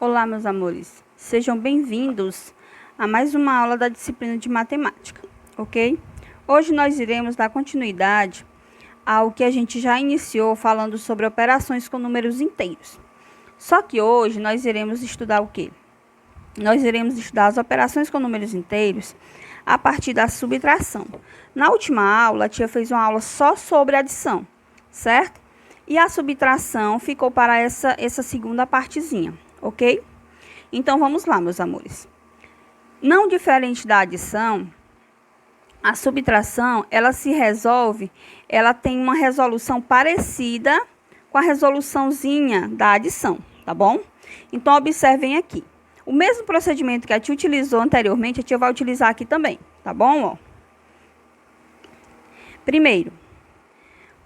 Olá, meus amores. Sejam bem-vindos a mais uma aula da disciplina de matemática, ok? Hoje nós iremos dar continuidade ao que a gente já iniciou falando sobre operações com números inteiros. Só que hoje nós iremos estudar o quê? Nós iremos estudar as operações com números inteiros a partir da subtração. Na última aula, a tia fez uma aula só sobre adição, certo? E a subtração ficou para essa segunda partezinha, ok? Então, vamos lá, meus amores. Não diferente da adição, a subtração, ela se resolve, ela tem uma resolução parecida com a resoluçãozinha da adição, tá bom? Então, observem aqui. O mesmo procedimento que a tia utilizou anteriormente, a tia vai utilizar aqui também, tá bom? Ó. Primeiro,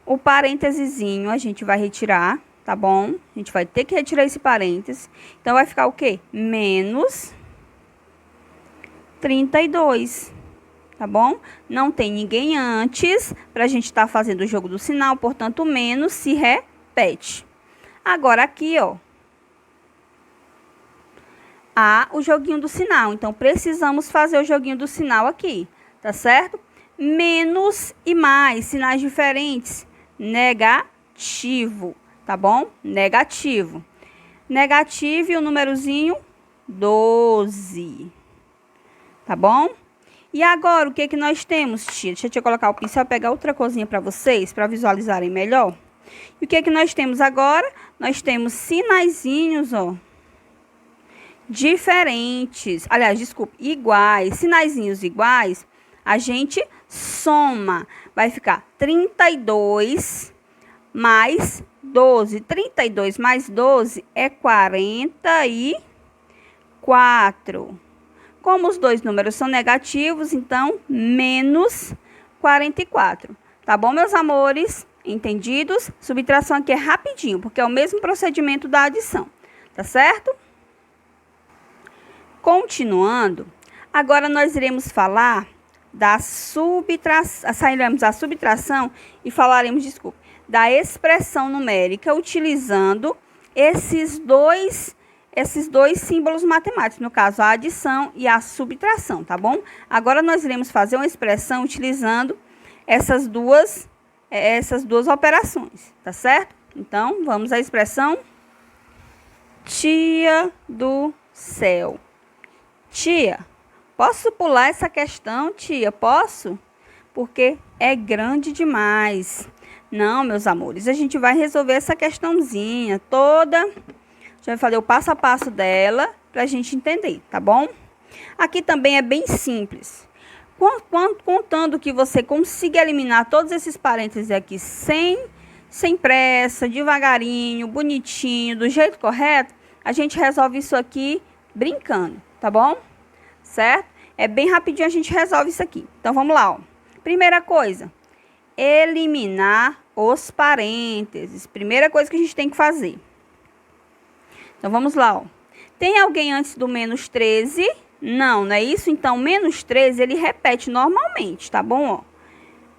o parêntesezinho a gente vai retirar, tá bom? A gente vai ter que retirar esse parêntese. Então, vai ficar o quê? Menos 32, tá bom? Não tem ninguém antes para a gente estar fazendo o jogo do sinal, portanto, o menos se repete. Agora, aqui, ó, há o joguinho do sinal. Então, precisamos fazer o joguinho do sinal aqui, tá certo? Menos e mais, sinais diferentes. Negativo, tá bom? Negativo. Negativo e o númerozinho 12. Tá bom? E agora, o que que nós temos, tia? Deixa eu colocar o pincel, pegar outra coisinha para vocês, para visualizarem melhor. E o que que nós temos agora? Nós temos sinaizinhos, ó, diferentes. Aliás, desculpe, iguais. Sinaizinhos iguais, a gente soma. Vai ficar 32 mais 12. 32 mais 12 é 44. Como os dois números são negativos, então, menos 44. Tá bom, meus amores? Entendidos? Subtração aqui é rapidinho, porque é o mesmo procedimento da adição. Tá certo? Continuando, agora nós iremos falar da subtração, sairemos da subtração e falaremos, desculpe, da expressão numérica utilizando esses dois símbolos matemáticos, no caso a adição e a subtração, tá bom? Agora nós iremos fazer uma expressão utilizando essas duas operações, tá certo? Então, vamos à expressão tia do céu. Tia, posso pular essa questão, tia? Posso? Porque é grande demais. Não, meus amores, a gente vai resolver essa questãozinha toda. A gente vai fazer o passo a passo dela para a gente entender, tá bom? Aqui também é bem simples. Contando que você consiga eliminar todos esses parênteses aqui sem pressa, devagarinho, bonitinho, do jeito correto, a gente resolve isso aqui brincando, tá bom? Certo? É bem rapidinho a gente resolve isso aqui. Então, vamos lá, ó. Primeira coisa, eliminar os parênteses. Primeira coisa que a gente tem que fazer. Então, vamos lá, ó. Tem alguém antes do menos 13? Não, não é isso? Então, menos 13, ele repete normalmente, tá bom? Ó.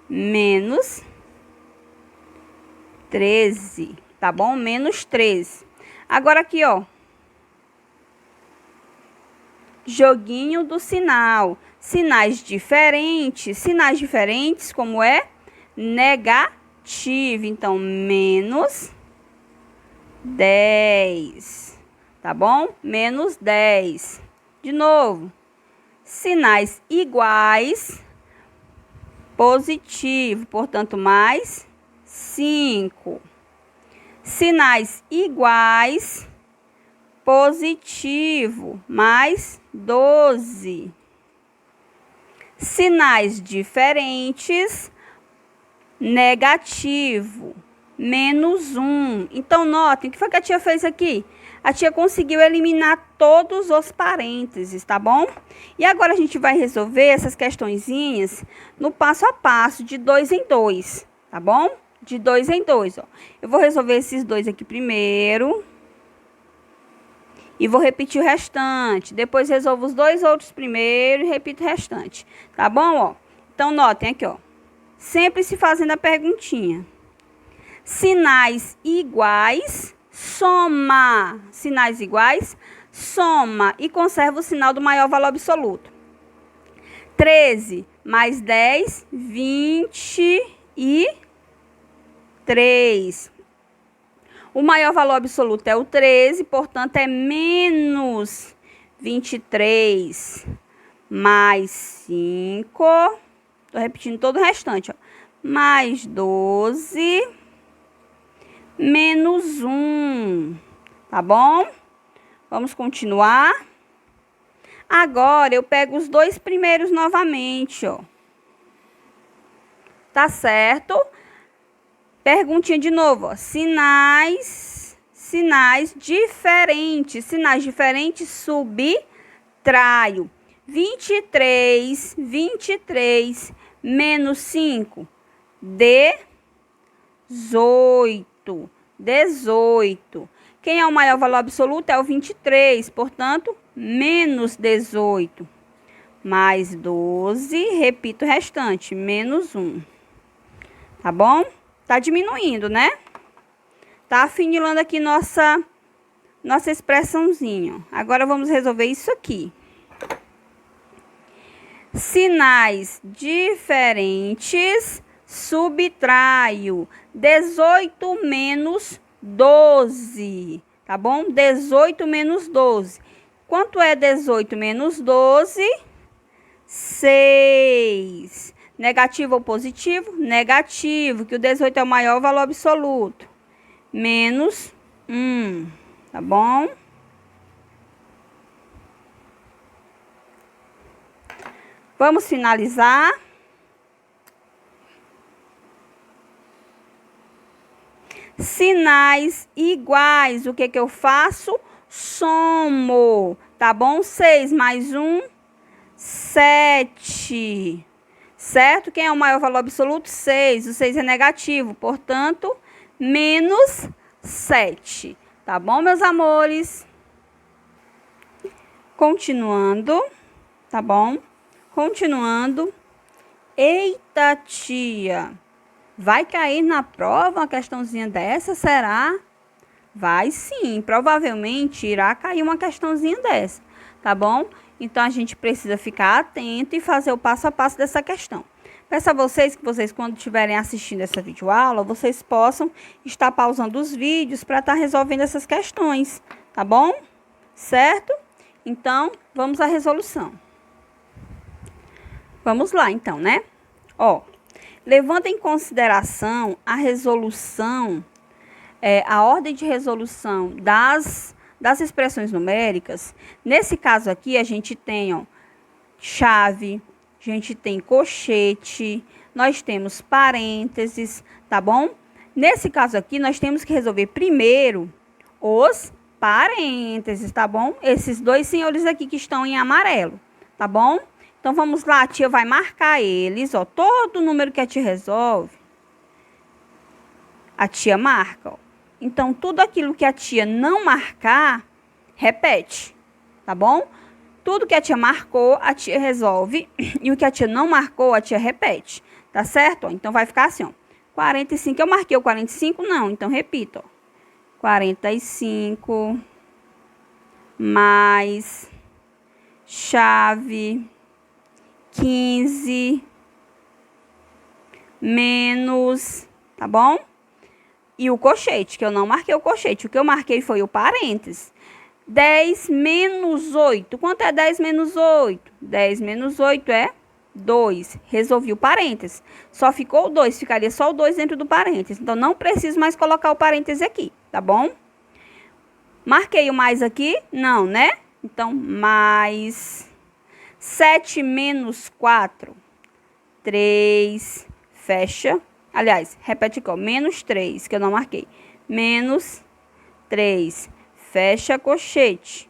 Menos 13, tá bom? Menos 13. Agora aqui, ó. Joguinho do sinal. Sinais diferentes, como é? Negativo. Então, menos 10. Tá bom? Menos 10. De novo. Sinais iguais. Positivo. Portanto, mais 5. Sinais iguais. Positivo. Mais 12. Sinais diferentes. Negativo. Menos 1. Então, notem, o que foi que a tia fez aqui? A tia conseguiu eliminar todos os parênteses, tá bom? E agora a gente vai resolver essas questõezinhas no passo a passo, de 2 em 2, tá bom? De 2 em 2, ó. Eu vou resolver esses dois aqui primeiro. E vou repetir o restante. Depois resolvo os dois outros primeiro e repito o restante, tá bom, ó? Então, notem aqui, ó. Sempre se fazendo a perguntinha. Sinais iguais, soma. Sinais iguais, Soma e conserva o sinal do maior valor absoluto. 13 mais 10, 23. O maior valor absoluto é o 13, portanto, é menos 23. Mais 5. Estou repetindo todo o restante, ó. Mais 12. Menos 1. Tá bom? Vamos continuar. Agora, eu pego os dois primeiros novamente, ó. Tá certo? Perguntinha de novo, ó. Sinais diferentes. Sinais diferentes, subtraio. 23 menos 5, 18. 18. Quem é o maior valor absoluto? É o 23, portanto, menos 18. Mais 12, repito o restante, menos 1. Tá bom? Tá diminuindo, né? Tá afunilando aqui nossa expressãozinha. Agora, vamos resolver isso aqui. Sinais diferentes, subtraio. 18 menos 12, tá bom? 18 menos 12. Quanto é 18 menos 12? 6. Negativo ou positivo? Negativo, que o 18 é o maior valor absoluto. Menos 1, tá bom? Vamos finalizar. Sinais iguais, o que que eu faço? Somo, tá bom? 6 mais 1, 7. Certo? Quem é o maior valor absoluto? 6. O 6 é negativo, portanto, menos 7. Tá bom, meus amores? Continuando, tá bom? Continuando. Eita, tia! Vai cair na prova uma questãozinha dessa, será? Vai sim, provavelmente irá cair uma questãozinha dessa, tá bom? Então, a gente precisa ficar atento e fazer o passo a passo dessa questão. Peço a vocês que vocês, quando estiverem assistindo essa videoaula, vocês possam estar pausando os vídeos para estar resolvendo essas questões, tá bom? Certo? Então, vamos à resolução. Vamos lá, então, né? Ó, levando em consideração a resolução, a ordem de resolução das expressões numéricas, nesse caso aqui, a gente tem, ó, chave, a gente tem colchete, nós temos parênteses, tá bom? Nesse caso aqui, nós temos que resolver primeiro os parênteses, tá bom? Esses dois senhores aqui que estão em amarelo, tá bom? Então, vamos lá, a tia vai marcar eles, ó, todo número que a tia resolve, a tia marca, ó. Então, tudo aquilo que a tia não marcar, repete, tá bom? Tudo que a tia marcou, a tia resolve, e o que a tia não marcou, a tia repete, tá certo? Ó, então, vai ficar assim, ó, 45, eu marquei o 45? Não, então, repito, ó, 45, mais, chave, 15, menos, tá bom? E o colchete, que eu não marquei o colchete. O que eu marquei foi o parênteses. 10 menos 8. Quanto é 10 menos 8? 10 menos 8 é 2. Resolvi o parênteses. Só ficou o 2. Ficaria só o 2 dentro do parênteses. Então, não preciso mais colocar o parênteses aqui, tá bom? Marquei o mais aqui? Não, né? Então, mais 7 menos 4. 3. Fecha. Aliás, repete aqui, ó, menos 3, que eu não marquei. Menos 3. Fecha colchete.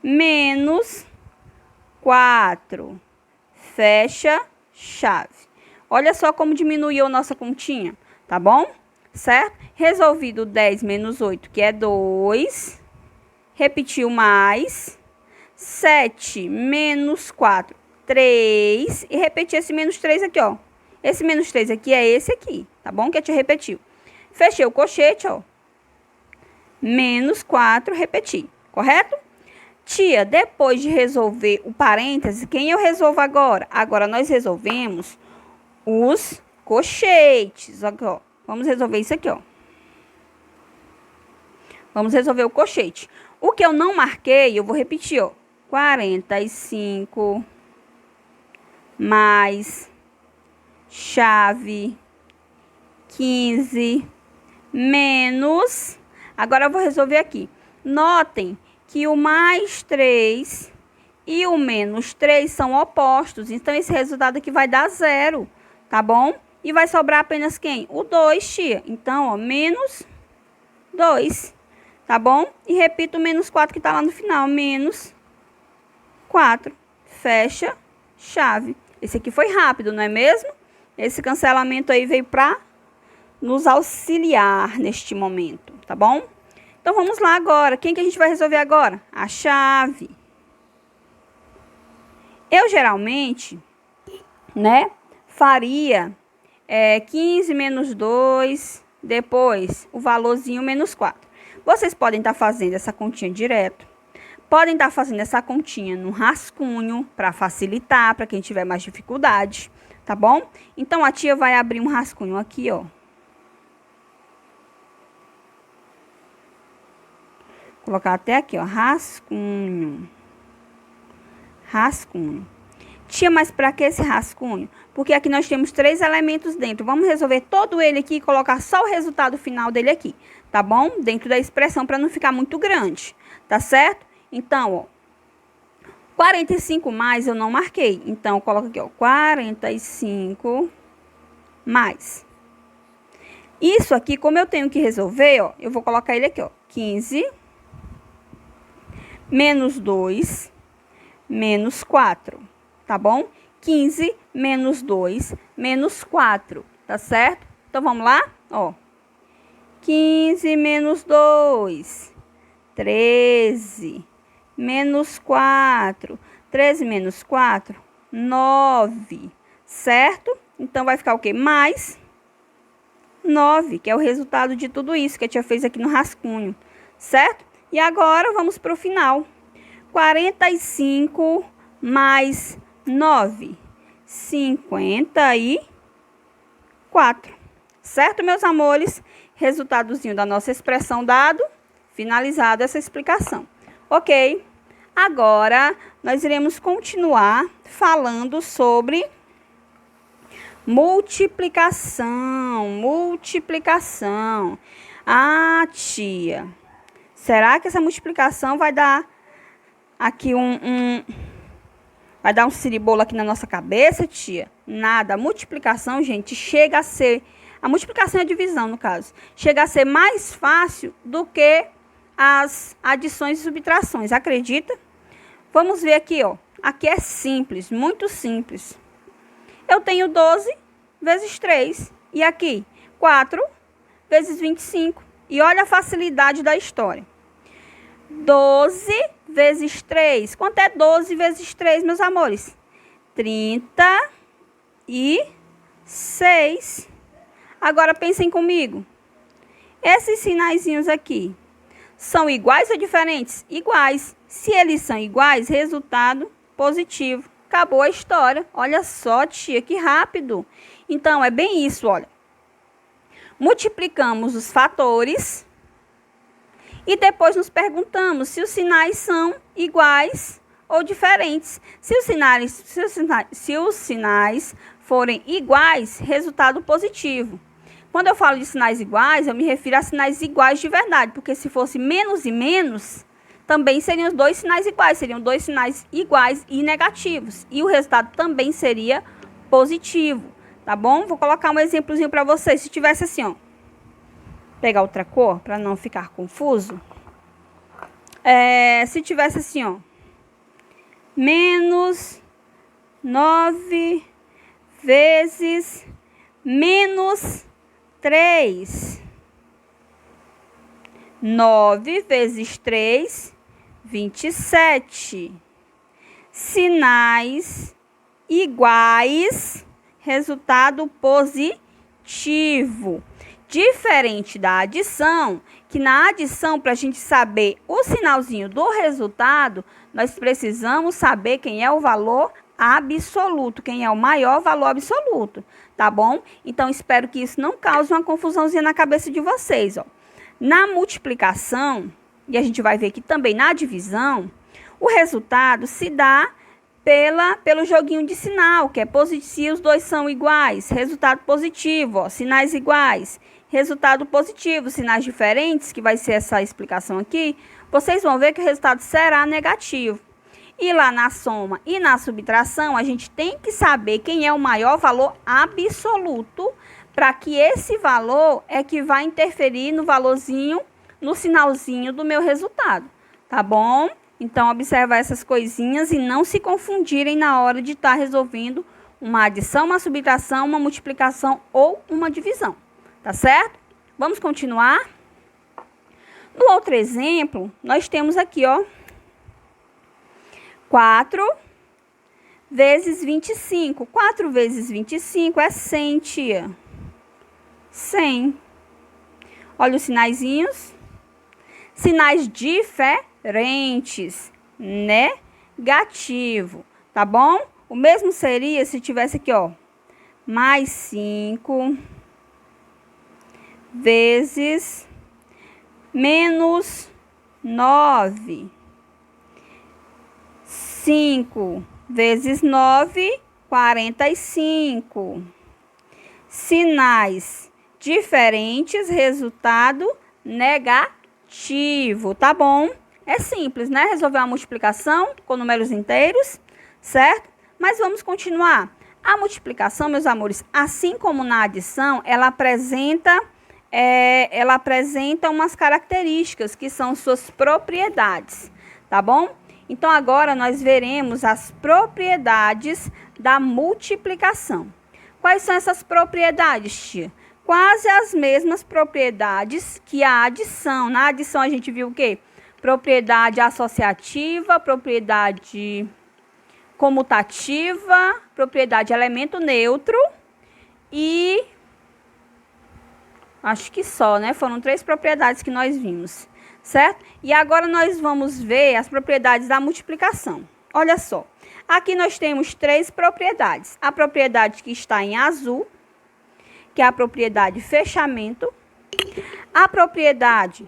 Menos 4. Fecha chave. Olha só como diminuiu a nossa continha, tá bom? Certo? Resolvido 10 menos 8, que é 2. Repetiu mais. 7 menos 4, 3. E repetir esse menos 3 aqui, ó. Esse menos 3 aqui é esse aqui, tá bom? Que a tia repetiu. Fechei o colchete, ó. Menos 4, repeti, correto? Tia, depois de resolver o parêntese, quem eu resolvo agora? Agora nós resolvemos os colchetes. Aqui, ó. Vamos resolver isso aqui, ó. Vamos resolver o colchete. O que eu não marquei, eu vou repetir, ó. 45 mais chave 15 menos... Agora eu vou resolver aqui. Notem que o mais 3 e o menos 3 são opostos. Então, esse resultado aqui vai dar 0, tá bom? E vai sobrar apenas quem? O 2, tia. Então, ó, menos 2, tá bom? E repito o menos 4 que tá lá no final. Menos 4. Fecha, chave. Esse aqui foi rápido, não é mesmo? Esse cancelamento aí veio para nos auxiliar neste momento, tá bom? Então, vamos lá agora. Quem que a gente vai resolver agora? A chave. Eu, geralmente, né, faria 15 menos 2, depois o valorzinho menos 4. Vocês podem estar fazendo essa continha direto. Podem estar fazendo essa continha no rascunho, para facilitar, para quem tiver mais dificuldade, tá bom? Então, a tia vai abrir um rascunho aqui, ó. Colocar até aqui, ó, rascunho. Rascunho. Tia, mas para que esse rascunho? Porque aqui nós temos 3 elementos dentro. Vamos resolver todo ele aqui e colocar só o resultado final dele aqui, tá bom? Dentro da expressão para não ficar muito grande, tá certo? Então, ó, 45 mais eu não marquei. Então, eu coloco aqui, ó, 45 mais. Isso aqui, como eu tenho que resolver, ó, eu vou colocar ele aqui, ó, 15 menos 2, menos 4, tá bom? 15 menos 2, menos 4, tá certo? Então, vamos lá? Ó, 15 menos 2, 13, menos 4, 13 menos 4, 9, certo? Então, vai ficar o quê? Mais 9, que é o resultado de tudo isso que a tia fez aqui no rascunho, certo? E agora, vamos para o final. 45 mais 9, 54. Certo, meus amores? Resultadozinho da nossa expressão dado. Finalizada essa explicação. Ok? Agora, nós iremos continuar falando sobre multiplicação. Multiplicação. Ah, tia... Será que essa multiplicação vai dar aqui vai dar um ciribolo aqui na nossa cabeça, tia? Nada. A multiplicação, gente, chega a ser... A multiplicação é a divisão, no caso. Chega a ser mais fácil do que as adições e subtrações. Acredita? Vamos ver aqui, ó. Aqui é simples, muito simples. Eu tenho 12 vezes 3. E aqui, 4 vezes 25. E olha a facilidade da história. 12 vezes 3. Quanto é 12 vezes 3, meus amores? 36. Agora, pensem comigo. Esses sinaizinhos aqui são iguais ou diferentes? Iguais. Se eles são iguais, resultado positivo. Acabou a história. Olha só, tia, que rápido. Então, é bem isso, olha. Multiplicamos os fatores e depois nos perguntamos se os sinais são iguais ou diferentes. Se os sinais forem iguais, resultado positivo. Quando eu falo de sinais iguais, eu me refiro a sinais iguais de verdade, porque se fosse menos e menos, também seriam os dois sinais iguais, seriam dois sinais iguais e negativos. E o resultado também seria positivo, tá bom? Vou colocar um exemplozinho para vocês. Se tivesse assim, ó, pegar outra cor para não ficar confuso. Se tivesse assim, ó, menos 9 vezes menos 3. 9 vezes 3, 27. Sinais iguais, resultado positivo. Diferente da adição, que na adição, para a gente saber o sinalzinho do resultado, nós precisamos saber quem é o valor absoluto, quem é o maior valor absoluto, tá bom? Então, espero que isso não cause uma confusãozinha na cabeça de vocês, ó. Na multiplicação, e a gente vai ver que também na divisão, o resultado se dá pelo joguinho de sinal, que é positivo, se os dois são iguais, resultado positivo, ó, sinais iguais, resultado positivo, sinais diferentes, que vai ser essa explicação aqui, vocês vão ver que o resultado será negativo. E lá na soma e na subtração, a gente tem que saber quem é o maior valor absoluto, para que esse valor é que vai interferir no valorzinho, no sinalzinho do meu resultado, tá bom? Então, observa essas coisinhas e não se confundirem na hora de estar resolvendo uma adição, uma subtração, uma multiplicação ou uma divisão, tá certo? Vamos continuar? No outro exemplo, nós temos aqui, ó, 4 vezes 25. 4 vezes 25 é 100, tia. 100. Olha os sinaizinhos. Sinais diferentes. Negativo. Tá bom? O mesmo seria se tivesse aqui, ó. Mais 5 vezes menos 9. 5 vezes 9, 45. Sinais diferentes, resultado negativo, tá bom? É simples, né? Resolver uma multiplicação com números inteiros, certo? Mas vamos continuar. A multiplicação, meus amores, assim como na adição, ela apresenta umas características que são suas propriedades, tá bom? Então, agora nós veremos as propriedades da multiplicação. Quais são essas propriedades, tia? Quase as mesmas propriedades que a adição. Na adição, a gente viu o quê? Propriedade associativa, propriedade comutativa, propriedade elemento neutro e... acho que só, né? Foram 3 propriedades que nós vimos. Certo? E agora nós vamos ver as propriedades da multiplicação. Olha só, aqui nós temos 3 propriedades. A propriedade que está em azul, que é a propriedade fechamento. A propriedade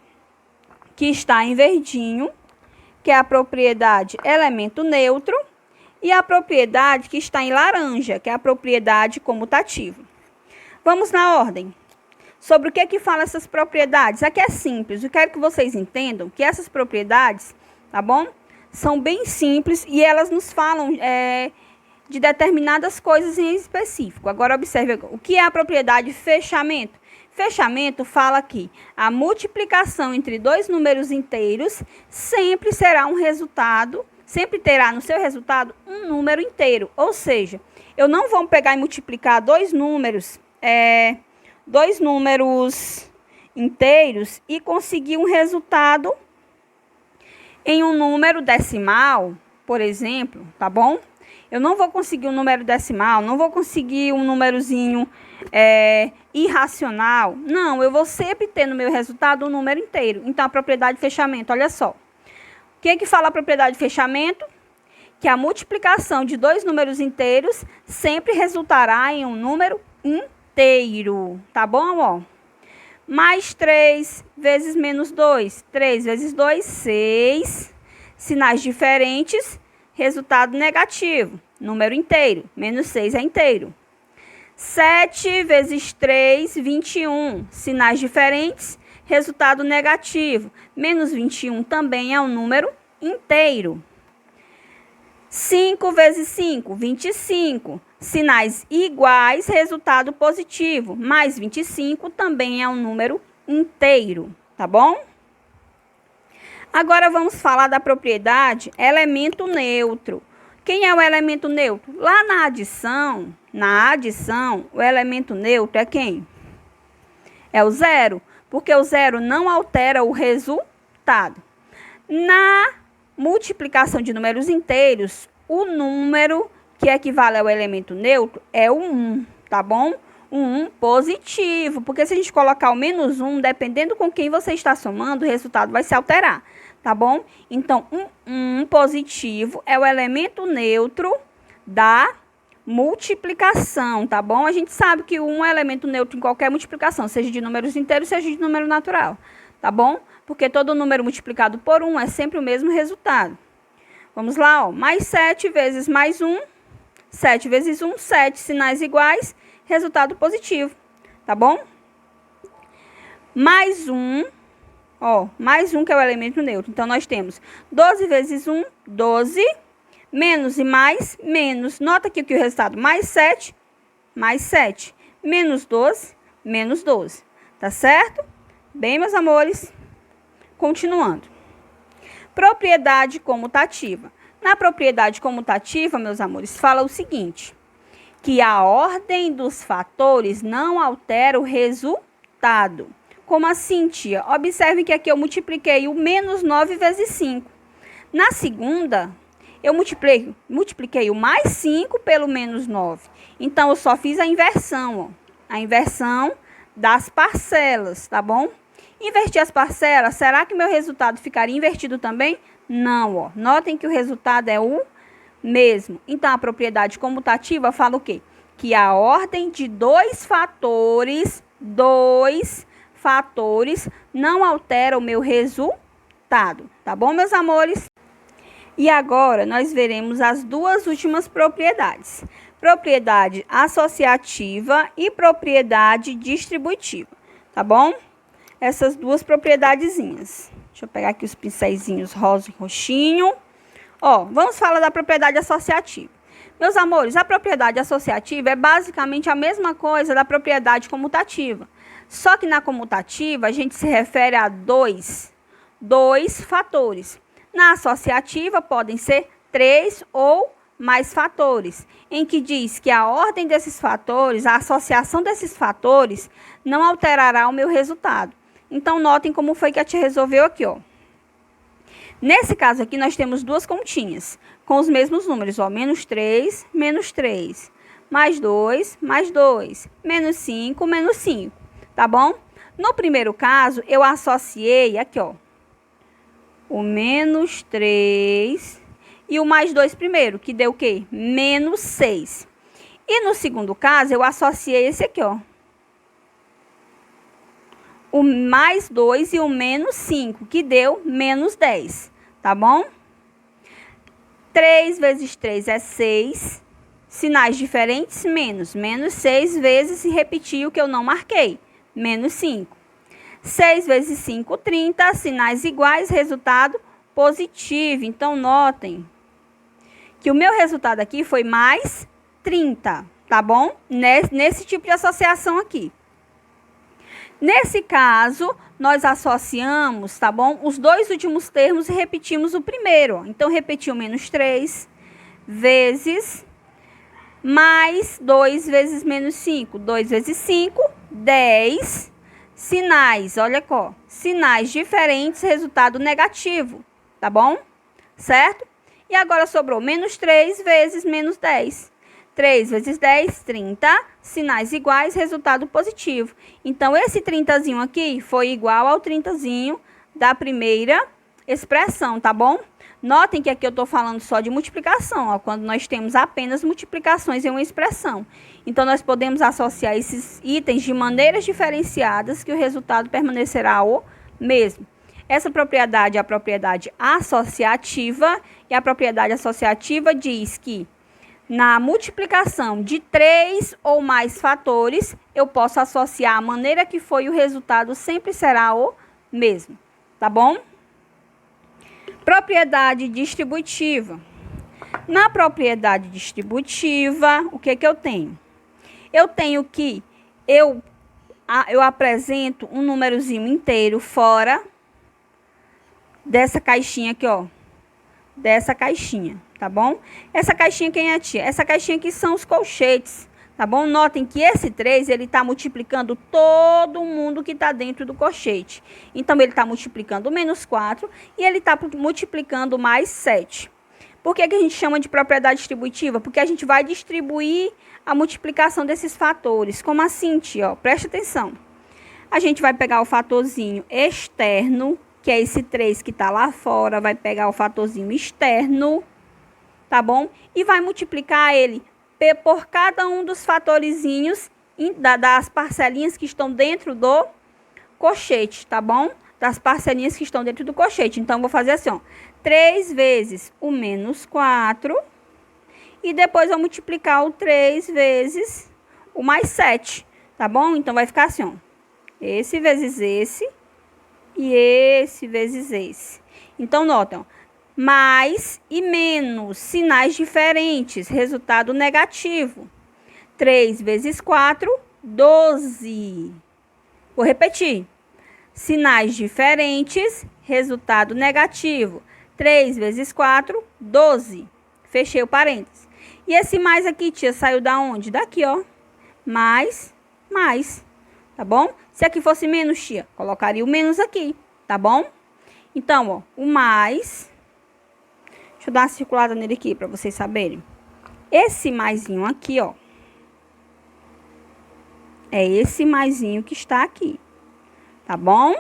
que está em verdinho, que é a propriedade elemento neutro. E a propriedade que está em laranja, que é a propriedade comutativa. Vamos na ordem. Sobre o que fala essas propriedades? Aqui é simples, eu quero que vocês entendam que essas propriedades, tá bom? São bem simples e elas nos falam de determinadas coisas em específico. Agora, observe o que é a propriedade fechamento. Fechamento fala que a multiplicação entre 2 números inteiros sempre será um resultado, sempre terá no seu resultado um número inteiro. Ou seja, eu não vou pegar e multiplicar 2 números... 2 números inteiros e conseguir um resultado em um número decimal, por exemplo, tá bom? Eu não vou conseguir um número decimal, não vou conseguir um númerozinho irracional. Não, eu vou sempre ter no meu resultado um número inteiro. Então, a propriedade de fechamento, olha só. O que fala a propriedade de fechamento? Que a multiplicação de 2 números inteiros sempre resultará em um número inteiro, tá bom, ó? Mais 3 vezes menos 2. 3 vezes 2, 6. Sinais diferentes, resultado negativo. Número inteiro. Menos 6 é inteiro. 7 vezes 3, 21. Sinais diferentes, resultado negativo. Menos 21 também é um número inteiro. 5 vezes 5, 25. Sinais iguais, resultado positivo. Mais 25 também é um número inteiro, tá bom? Agora vamos falar da propriedade elemento neutro. Quem é o elemento neutro? Lá na adição, o elemento neutro é quem? É o zero, porque o zero não altera o resultado. Na multiplicação de números inteiros, o número que equivale ao elemento neutro é o 1, tá bom? Um positivo, porque se a gente colocar o menos 1, dependendo com quem você está somando, o resultado vai se alterar, tá bom? Então, um positivo é o elemento neutro da multiplicação, tá bom? A gente sabe que um é elemento neutro em qualquer multiplicação, seja de números inteiros, seja de número natural, tá bom? Porque todo número multiplicado por 1 é sempre o mesmo resultado. Vamos lá, ó. Mais 7 vezes mais 1. 7 vezes 1, 7 sinais iguais, resultado positivo, tá bom? Mais 1, ó, mais 1 que é o elemento neutro. Então, nós temos 12 vezes 1, 12, menos e mais, menos. Nota aqui que o resultado mais 7, menos 12, menos 12, tá certo? Bem, meus amores, continuando. Propriedade comutativa. Na propriedade comutativa, meus amores, fala o seguinte, que a ordem dos fatores não altera o resultado. Como assim, tia? Observe que aqui eu multipliquei o menos 9 vezes 5. Na segunda, eu multipliquei o mais 5 pelo menos 9. Então, eu só fiz a inversão, ó. A inversão das parcelas, tá bom? Invertir as parcelas, será que meu resultado ficaria invertido também? Não, ó. Notem que o resultado é o mesmo. Então, a propriedade comutativa fala o quê? Que a ordem de dois fatores não altera o meu resultado. Tá bom, meus amores? E agora, nós veremos as duas últimas propriedades. Propriedade associativa e propriedade distributiva. Tá bom? Essas duas propriedadezinhas. Deixa eu pegar aqui os pincéisinhos rosa e roxinho. Ó, vamos falar da propriedade associativa. Meus amores, a propriedade associativa é basicamente a mesma coisa da propriedade comutativa. Só que na comutativa a gente se refere a dois fatores. Na associativa podem ser 3 ou mais fatores, em que diz que a ordem desses fatores, a associação desses fatores, não alterará o meu resultado. Então, notem como foi que a tia resolveu aqui, ó. Nesse caso aqui, nós temos duas continhas, com os mesmos números, ó. Menos 3, mais 2, menos 5, menos 5, tá bom? No primeiro caso, eu associei aqui, ó, o menos 3 e o mais 2 primeiro, que deu o quê? Menos 6. E no segundo caso, eu associei esse aqui, ó, o mais 2 e o menos 5, que deu menos 10, tá bom? 3 vezes 3 é 6, sinais diferentes, menos. Menos 6 vezes, se repetir o que eu não marquei, menos 5. 6 vezes 5, 30, sinais iguais, resultado positivo. Então, notem que o meu resultado aqui foi mais 30, tá bom? Nesse tipo de associação aqui. Nesse caso, nós associamos, tá bom? Os dois últimos termos e repetimos o primeiro. Então, repeti o menos 3 vezes mais 2 vezes menos 5. 2 vezes 5, 10. Sinais, olha só. Sinais diferentes, resultado negativo, tá bom? Certo? E agora sobrou menos 3 vezes menos 10. 3 vezes 10, 30, sinais iguais, resultado positivo. Então, esse 30zinho aqui foi igual ao 30zinho da primeira expressão, tá bom? Notem que aqui eu estou falando só de multiplicação, ó, quando nós temos apenas multiplicações em uma expressão. Então, nós podemos associar esses itens de maneiras diferenciadas que o resultado permanecerá o mesmo. Essa propriedade é a propriedade associativa, e a propriedade associativa diz que na multiplicação de 3 ou mais fatores, eu posso associar a maneira que foi o resultado sempre será o mesmo, tá bom? Propriedade distributiva. Na propriedade distributiva, o que eu tenho? Eu tenho que eu apresento um númerozinho inteiro fora dessa caixinha aqui, ó. Dessa caixinha, tá bom? Essa caixinha quem é, tia? Essa caixinha aqui são os colchetes, tá bom? Notem que esse 3, ele tá multiplicando todo mundo que tá dentro do colchete. Então, ele tá multiplicando o menos 4 e ele tá multiplicando mais 7. Por que que a gente chama de propriedade distributiva? Porque a gente vai distribuir a multiplicação desses fatores. Como assim, tia? Ó, presta atenção. A gente vai pegar o fatorzinho externo, que é esse 3 que está lá fora, vai pegar o fatorzinho externo, tá bom? E vai multiplicar ele por cada um dos fatorizinhos das parcelinhas que estão dentro do colchete, tá bom? Das parcelinhas que estão dentro do colchete. Então, vou fazer assim, ó. 3 vezes o menos 4. E depois vou multiplicar o 3 vezes o mais 7, tá bom? Então, vai ficar assim, ó. Esse vezes esse e esse vezes esse. Então, notam. Mais e menos, sinais diferentes, resultado negativo. 3 vezes 4, 12. Vou repetir. Sinais diferentes, resultado negativo. 3 vezes 4, 12. Fechei o parênteses. E esse mais aqui, tia, saiu da onde? Daqui, ó. Mais. Tá bom? Se aqui fosse menos, tia, colocaria o menos aqui, tá bom? Então, ó, o mais... Deixa eu dar uma circulada nele aqui, para vocês saberem. Esse maisinho aqui, ó. É esse maisinho que está aqui. Tá bom?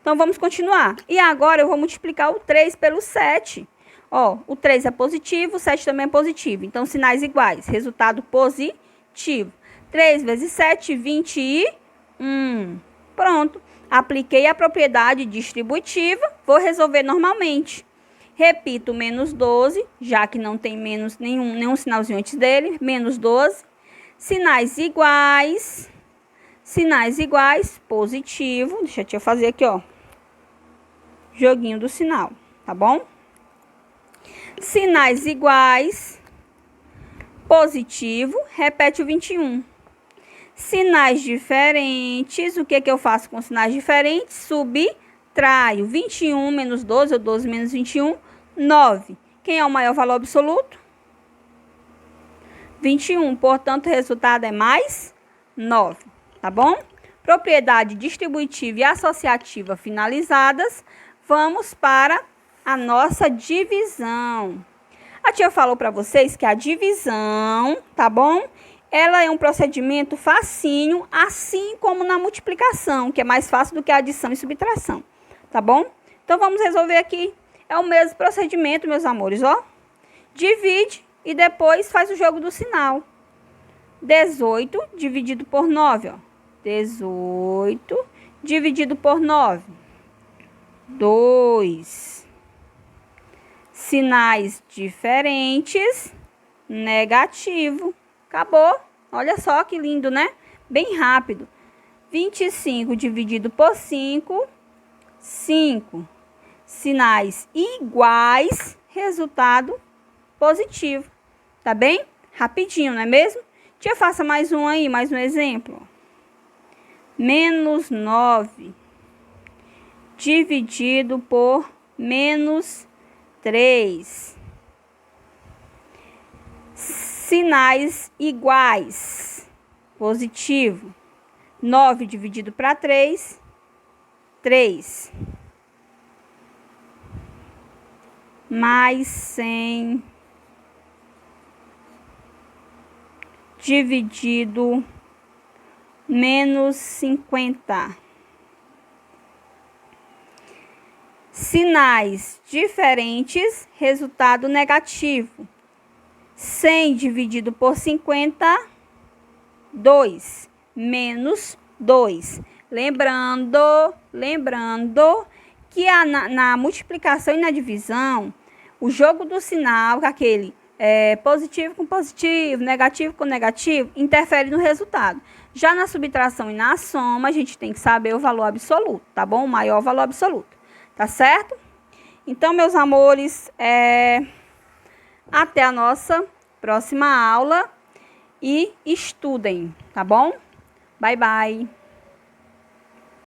Então, vamos continuar. E agora, eu vou multiplicar o 3 pelo 7. Ó, o 3 é positivo, o 7 também é positivo. Então, sinais iguais. Resultado positivo. 3 vezes 7, 21. Pronto. Apliquei a propriedade distributiva. Vou resolver normalmente. Repito, menos 12, já que não tem menos nenhum sinalzinho antes dele. Menos 12. Sinais iguais. Sinais iguais, positivo. Deixa eu fazer aqui, ó. Joguinho do sinal, tá bom? Sinais iguais, positivo. Repete o 21. Sinais diferentes. O que que eu faço com sinais diferentes? Subtraio. 21 menos 12, ou 12 menos 21, 9. Quem é o maior valor absoluto? 21. Portanto, o resultado é mais 9. Tá bom? Propriedade distributiva e associativa finalizadas. Vamos para a nossa divisão. A tia falou para vocês que a divisão, tá bom? Ela é um procedimento facinho, assim como na multiplicação, que é mais fácil do que a adição e subtração, tá bom? Então, vamos resolver aqui. É o mesmo procedimento, meus amores, ó. Divide e depois faz o jogo do sinal. 18 dividido por 9, ó. 18 dividido por 9. 2. Sinais diferentes, negativo. Acabou. Olha só que lindo, né? Bem rápido. 25 dividido por 5, 5. Sinais iguais, resultado positivo. Tá bem? Rapidinho, não é mesmo? Tia, faça mais um aí, mais um exemplo. Menos 9 dividido por menos 3. Sinais iguais, positivo. 9 dividido para 3, 3. Mais 100 dividido menos 50. Sinais diferentes, resultado negativo. 100 dividido por 50, 2. Menos 2. Lembrando que na multiplicação e na divisão, o jogo do sinal, aquele positivo com positivo, negativo com negativo, interfere no resultado. Já na subtração e na soma, a gente tem que saber o valor absoluto, tá bom? O maior valor absoluto, tá certo? Então, meus amores, até a nossa próxima aula e estudem, tá bom? Bye, bye!